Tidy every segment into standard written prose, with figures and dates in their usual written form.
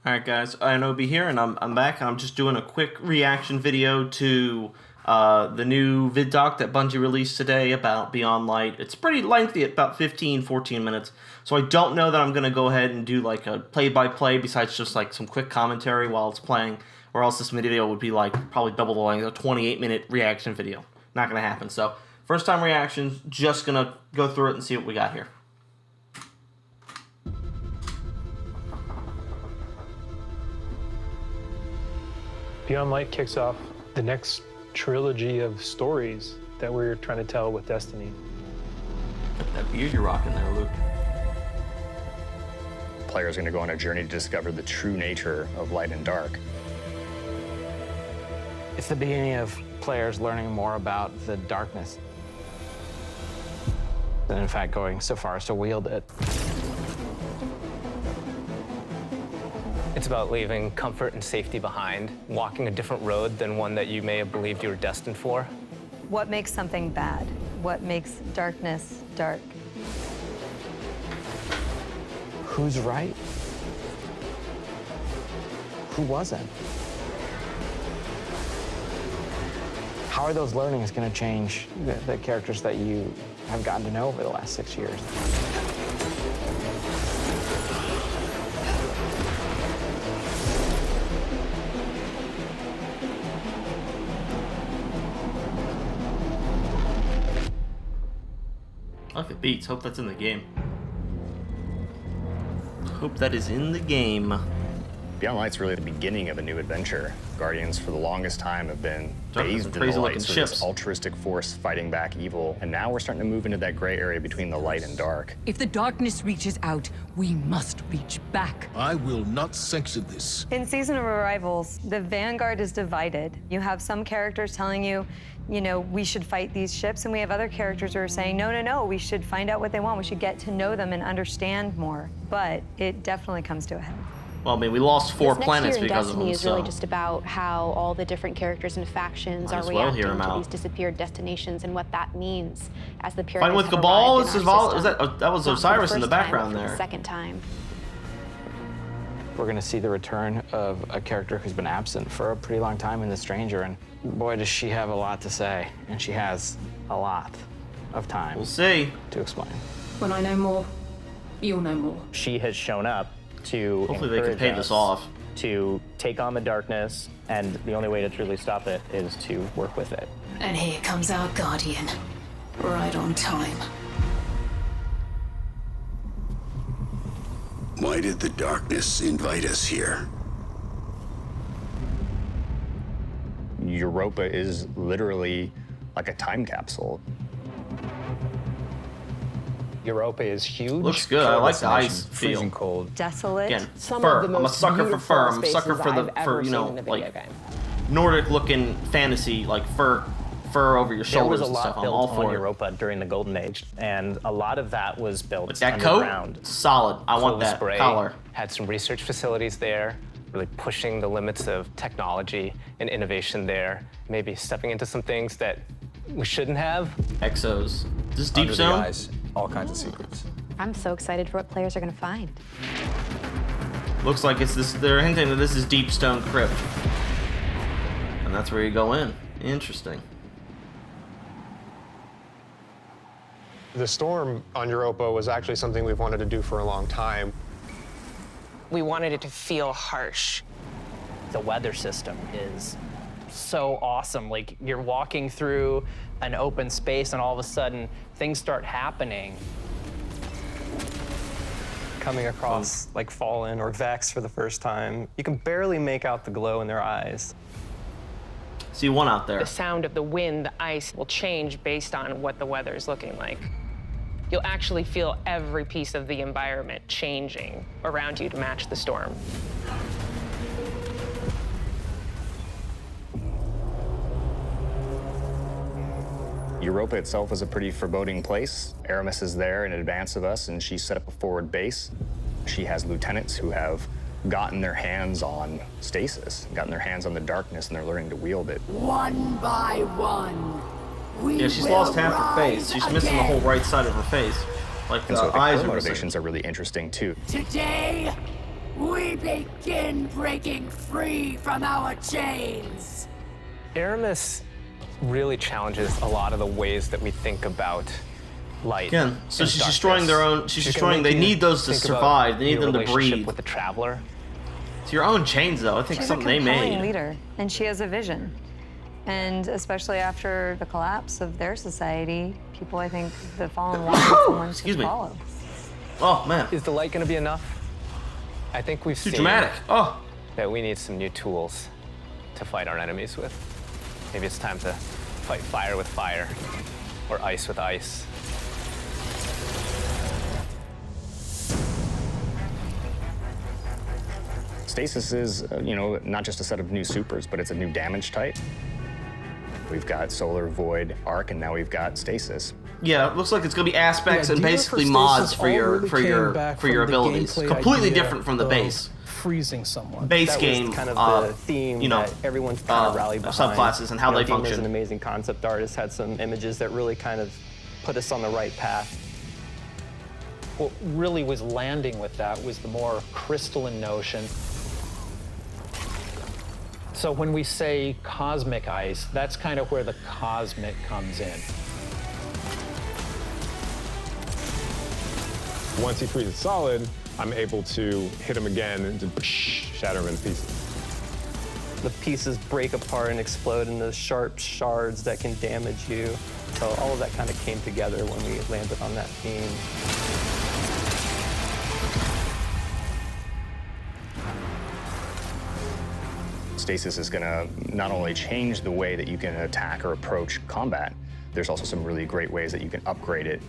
Alright guys, Inobi here, and I'm back, and I'm just doing a quick reaction video to the new Vidoc that Bungie released today about Beyond Light. It's pretty lengthy, about 15-14 minutes, so I don't know that I'm going to go ahead and do like a play-by-play besides just like some quick commentary while it's playing, or else this video would be like probably double the length, a 28-minute reaction video. Not going to happen, so first time reactions, just going to go through it and see what we got here. Beyond Light kicks off the next trilogy of stories that we're trying to tell with Destiny. That beard you're rocking there, Luke. Players are going to go on a journey to discover the true nature of light and dark. It's the beginning of players learning more about the darkness. And in fact, going so far as to wield it. It's about leaving comfort and safety behind, walking a different road than one that you may have believed you were destined for. What makes something bad? What makes darkness dark? Who's right? Who wasn't? How are those learnings going to change the characters that you have gotten to know over the last 6 years? I like the beats. Hope that's in the game. Hope that is in the game. Beyond Light's really the beginning of a new adventure. Guardians, for the longest time, have been Darkness bathed and in the light, crazy-looking so ships. this altruistic force fighting back evil. And now we're starting to move into that gray area between the light and dark. If the darkness reaches out, we must reach back. I will not sanction this. In Season of Arrivals, the Vanguard is divided. You have some characters telling you, you know, we should fight these ships, and we have other characters who are saying, no, no, no, we should find out what they want. We should get to know them and understand more. But it definitely comes to a head. Well, I mean, we lost 4 This planets next year in because Destiny of them, is so really just about how all the different characters and factions might are as well hear reacting him to out. these disappeared destinations and what that means as the Fighting pyramids with have Cabal. arrived Is in our system. that was Not for the Osiris in the first time, background but for there. the second time. We're going to see the return of a character who's been absent for a pretty long time in The Stranger, and boy, does she have a lot to say, and she has a lot of time We'll see. to explain. When I know more, you'll know more. She has shown up to Hopefully they can encourage pay us this off. to take on the darkness, and the only way to truly stop it is to work with it. And here comes our guardian, right on time. Why did the darkness invite us here? Europa is literally like a time capsule. Europa is huge. Looks good. I like the ice Freezing feel. cold. Desolate. Again, Some fur. of the I'm a most sucker for beautiful fur. I'm a sucker spaces for I've the ever you seen know, in a video like game. Nordic-looking fantasy, like fur over your There shoulders was a and stuff. lot I'm all built on for it. Europa during the Golden Age, and a lot of that was built But that coat, underground. solid. I want Clove that Spray collar. had some research facilities there, really pushing the limits of technology and innovation there, maybe stepping into some things that we shouldn't have. Exos. Is this Deep Under the Zone? eyes, all kinds of secrets. I'm so excited for what players are going to find. Looks like it's this. They're hinting that this is Deep Stone Crypt, and that's where you go in. Interesting. The storm on Europa was actually something we've wanted to do for a long time. We wanted it to feel harsh. The weather system is so awesome. Like, you're walking through an open space, and all of a sudden, things start happening. Coming across like Fallen or Vex for the first time, you can barely make out the glow in their eyes. See one out there. The sound of the wind, the ice will change based on what the weather is looking like. You'll actually feel every piece of the environment changing around you to match the storm. Europa itself is a pretty foreboding place. Aramis is there in advance of us, and she set up a forward base. She has lieutenants who have gotten their hands on stasis, gotten their hands on the darkness, and they're learning to wield it. One by one, we Yeah, she's lost half her face. She's missing the whole right side of her face. Like And the so I think eyes her are missing. motivations are really interesting too. Today, we begin breaking free from our chains. Aramis really challenges a lot of the ways that we think about light. Again, so and she's darkness. destroying their own. She's gonna destroying. make They you need those to think about survive. They need your them to relationship breathe. with the Traveler. It's your own chains, though. I think She's something a they compelling made. leader, and she has a vision. And especially after the collapse of their society, people, I think, the fallen want someone Excuse to me. follow. Oh man, Is the light going to be enough? I think we've too seen dramatic. Oh, that we need some new tools to fight our enemies with. Maybe it's time to fight fire with fire, or ice with ice. Stasis is, not just a set of new supers, but it's a new damage type. We've got Solar, Void, Arc, and now we've got Stasis. yeah. It looks like it's gonna be aspects and idea basically for mods Stasis for all your really for came your back for your from the abilities. gameplay Completely idea different from the of base. Freezing someone. Base That game, was kind of the theme you know, that everyone's kind of rallied behind. subclasses and how they Dean is function. an amazing concept artist, had some images that really kind of put us on the right path. What really was landing with that was the more crystalline notion. So when we say cosmic ice, that's kind of where the cosmic comes in. Once he freezes solid, I'm able to hit him again and to shatter him in pieces. The pieces break apart and explode into sharp shards that can damage you. So all of that kind of came together when we landed on that theme. Stasis is gonna not only change the way that you can attack or approach combat, there's also some really great ways that you can upgrade it.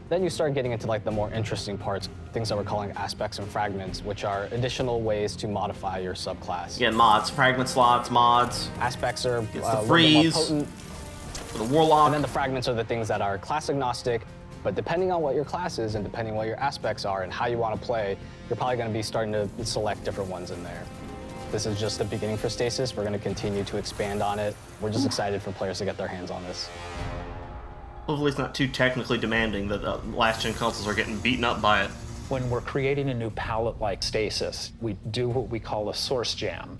Then you start getting into like the more interesting parts, things that we're calling aspects and fragments, which are additional ways to modify your subclass. Yeah, mods, fragment slots, mods. Aspects are It's the a little bit more freeze. potent, For the warlock. and then the fragments are the things that are class agnostic, but depending on what your class is and depending on what your aspects are and how you want to play, you're probably going to be starting to select different ones in there. This is just the beginning for Stasis. We're going to continue to expand on it. We're just excited for players to get their hands on this. Hopefully it's not too technically demanding that the last-gen consoles are getting beaten up by it. When we're creating a new palette like Stasis, we do what we call a source jam.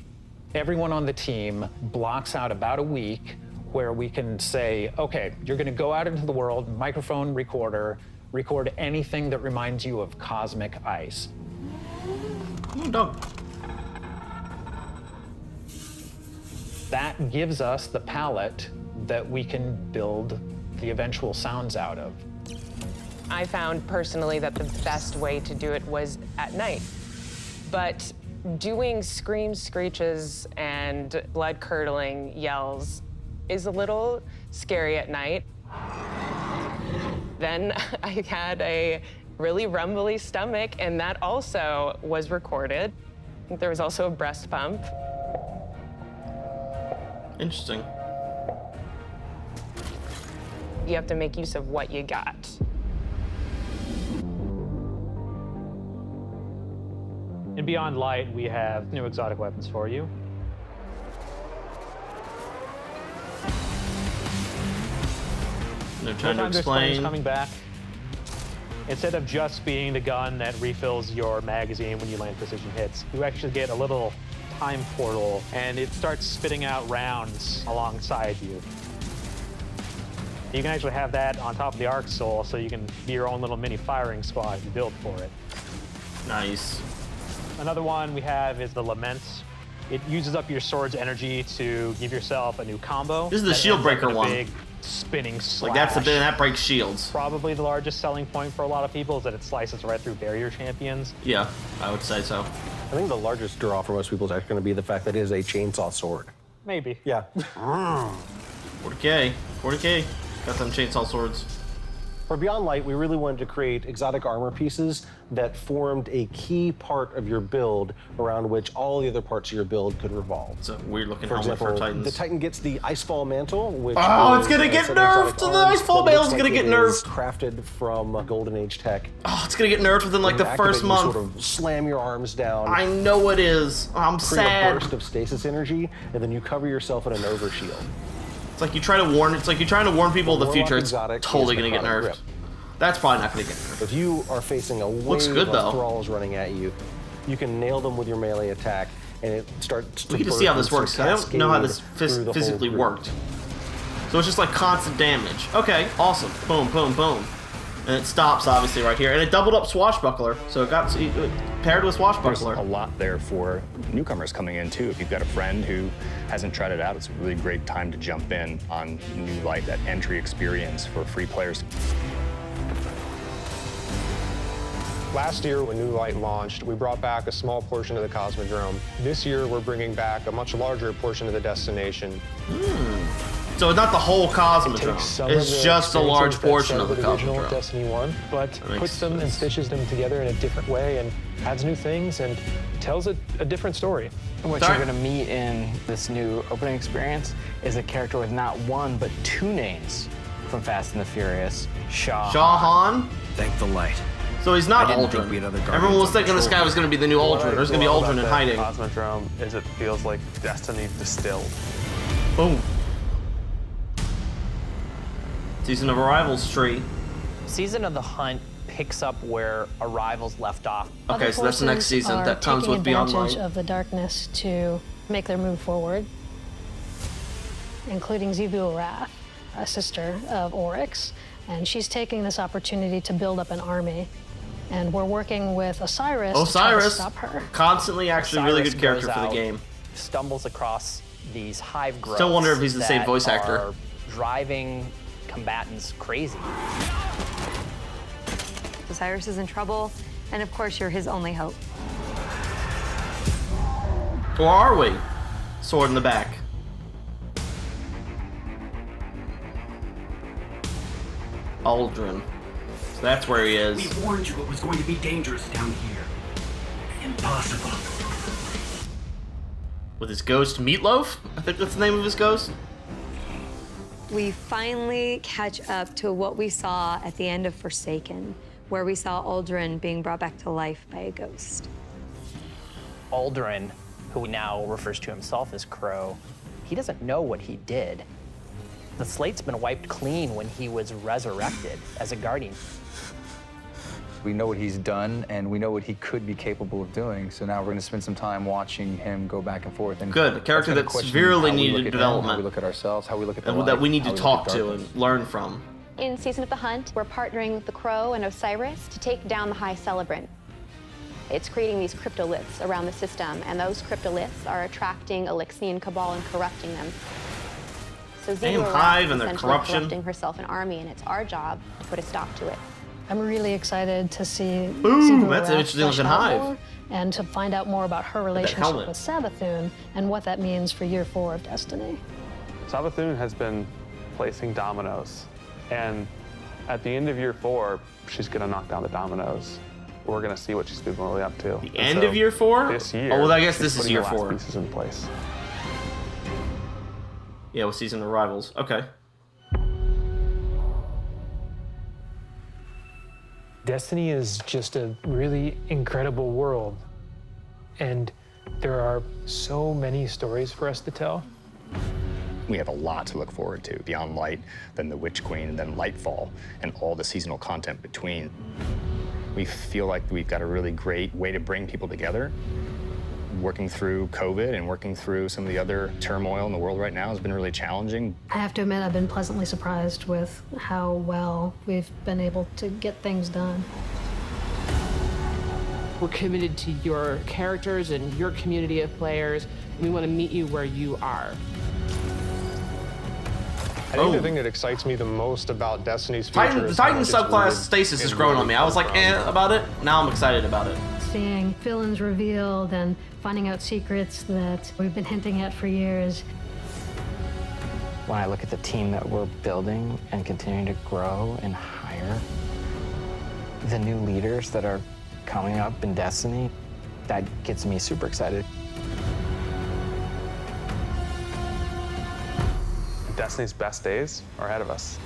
Everyone on the team blocks out about a week where we can say, okay, you're gonna go out into the world, microphone, recorder, record anything that reminds you of cosmic ice. Oh, dog. That gives us the palette that we can build the eventual sounds out of. I found personally that the best way to do it was at night. But doing screams, screeches, and blood-curdling yells is a little scary at night. Then I had a really rumbly stomach, and that also was recorded. There was also a breast pump. Interesting. You have to make use of what you got. In Beyond Light, we have new exotic weapons for you. No time to is explain. coming back. Instead of just being the gun that refills your magazine when you land precision hits, you actually get a little time portal, and it starts spitting out rounds alongside you. You can actually have that on top of the Arc Soul, so you can be your own little mini firing squad if you build for it. Nice. Another one we have is the Lament. It uses up your sword's energy to give yourself a new combo. This is the that shield ends up breaker in a one. Big spinning slash. Like that's the bit that breaks shields. Probably the largest selling point for a lot of people is that it slices right through barrier champions. Yeah, I would say so. I think the largest draw for most people is actually going to be the fact that it is a chainsaw sword. Maybe. Yeah. 40K. 40K. Got them chainsaw swords. For Beyond Light, we really wanted to create exotic armor pieces that formed a key part of your build around which all the other parts of your build could revolve. It's a weird looking For helmet example, for Titans. the Titan gets the Icefall Mantle, which Oh, is it's gonna a get set of nerfed! exotic The arms Icefall that Mantle looks is gonna like get it is nerfed. crafted from Golden Age tech. Oh, it's gonna get nerfed within like When the you first activate, month. You sort of slam your arms down. I know it is. I'm create sad. a burst of stasis energy, and then you cover yourself in an overshield. It's like you try to warn. It's like you're trying to warn people of the Warlock future. It's exotic totally is gonna get necrotic nerfed. grip. That's probably not gonna get nerfed. If you are facing a Looks wave good, of though. thralls running at you, you can nail them with your melee attack, and it starts to We get to see how burn this works. I don't know how this through the whole physically group. worked. So it's just like constant damage. Okay, awesome. Boom, boom, boom. And it stops, obviously, right here. And it doubled up Swashbuckler, so it got paired with There's Swashbuckler. a lot there for newcomers coming in, too. If you've got a friend who hasn't tried it out, it's a really great time to jump in on New Light, that entry experience for free players. Last year, when New Light launched, we brought back a small portion of the Cosmodrome. This year, we're bringing back a much larger portion of the destination. So not the whole Cosmodrome. It's just a large portion of the original Cosmodrome. Destiny 1, but puts them and stitches them together in a different way and adds new things and tells a different story. What you're going to meet in this new opening experience is a character with not one, but two names from Fast and the Furious. Shahan? Thank the light. So he's not I didn't think Aldrin. we had other Everyone guardians was on thinking this patrol. guy was going to be the new Aldrin. There's going to be Aldrin in hiding. Cosmodrome is it feels like Destiny distilled. Boom. Season of Arrivals tree. Season of the Hunt picks up where Arrivals left off. Okay, so that's the next season that comes with Beyond Light. Of the darkness to make their move forward, including Xivu Arath, a sister of Oryx, and she's taking this opportunity to build up an army. And we're working with Osiris to try to stop her. Constantly actually really Osiris good character goes for the out, game. Stumbles across these hive growths. Still wonder if he's the same that voice actor. are driving combatants crazy. Osiris is in trouble, and of course, you're his only hope. Or are we? Sword in the back. Aldrin. So that's where he is. We warned you it was going to be dangerous down here. Impossible. With his ghost Meatloaf? I think that's the name of his ghost. We finally catch up to what we saw at the end of Forsaken, where we saw Aldrin being brought back to life by a ghost. Aldrin, who now refers to himself as Crow, he doesn't know what he did. The slate's been wiped clean when he was resurrected as a guardian. We know what he's done, and we know what he could be capable of doing. So now we're going to spend some time watching him go back and forth. And Good, a character that's that gonna question severely how we needed look at development. him, how we look at ourselves, how we look at the And light, that we need how to look talk at to darkness. and learn from. In Season of the Hunt, we're partnering with the Crow and Osiris to take down the High Celebrant. It's creating these cryptoliths around the system, and those cryptoliths are attracting Alexian Cabal and corrupting them. So Damn Xivu Hive is and their essentially corruption. corrupting herself an army, and it's our job to put a stop to it. I'm really excited to see Ooh, Xivu that's an Arath interesting flesh looking out hive. more, and to find out more about her relationship helmet. with Savathun and what that means for Year 4 of Destiny. Savathun has been placing dominoes, and at the end of year 4, she's gonna knock down the dominoes. We're gonna see what she's been really up to. The end of year 4? This year. Oh, well, I guess she's this is putting year the last 4. Pieces in place. Yeah, with Season of Arrivals. Okay. Destiny is just a really incredible world, and there are so many stories for us to tell. We have a lot to look forward to. Beyond Light, then the Witch Queen, and then Lightfall, and all the seasonal content between. We feel like we've got a really great way to bring people together. Working through COVID and working through some of the other turmoil in the world right now has been really challenging. I have to admit, I've been pleasantly surprised with how well we've been able to get things done. We're committed to your characters and your community of players. We want to meet you where you are. I think the thing that excites me the most about Destiny's future Titan is how much it's subclass rooted Stasis is in growing where on we me. I was come like, from. about it. Now I'm excited about it. Seeing villains revealed and finding out secrets that we've been hinting at for years. When I look at the team that we're building and continuing to grow and hire, the new leaders that are coming up in Destiny, that gets me super excited. Destiny's best days are ahead of us.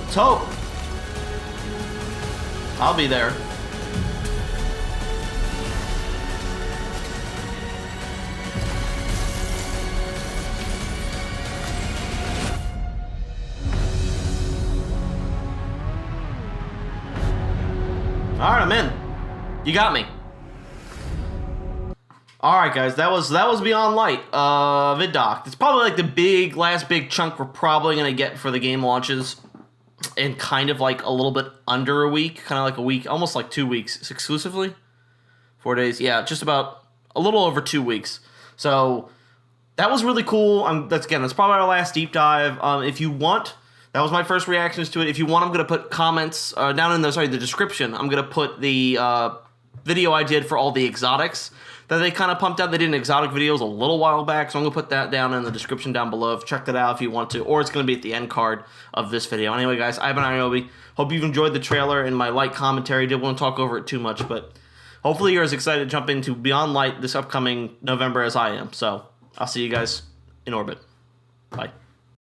Let's hope. I'll be there. All right, I'm in. You got me. All right, guys, that was Beyond Light, Vidoc. It's probably like the last big chunk we're probably gonna get for the game launches, in kind of like a little bit under a week, kind of like a week, almost like 2 weeks exclusively. 4 days, yeah, just about a little over 2 weeks. So that was really cool. That's probably our last deep dive. If you want, that was my first reactions to it. If you want, I'm gonna put comments down in the description. I'm gonna put the video I did for all the exotics that they kind of pumped out. They did an exotic videos a little while back, so I'm going to put that down in the description down below. Check that out if you want to, or it's going to be at the end card of this video. Anyway, guys, I've been Iobi. Hope you've enjoyed the trailer and my light commentary. Didn't want to talk over it too much, but hopefully you're as excited to jump into Beyond Light this upcoming November as I am. So I'll see you guys in orbit. Bye.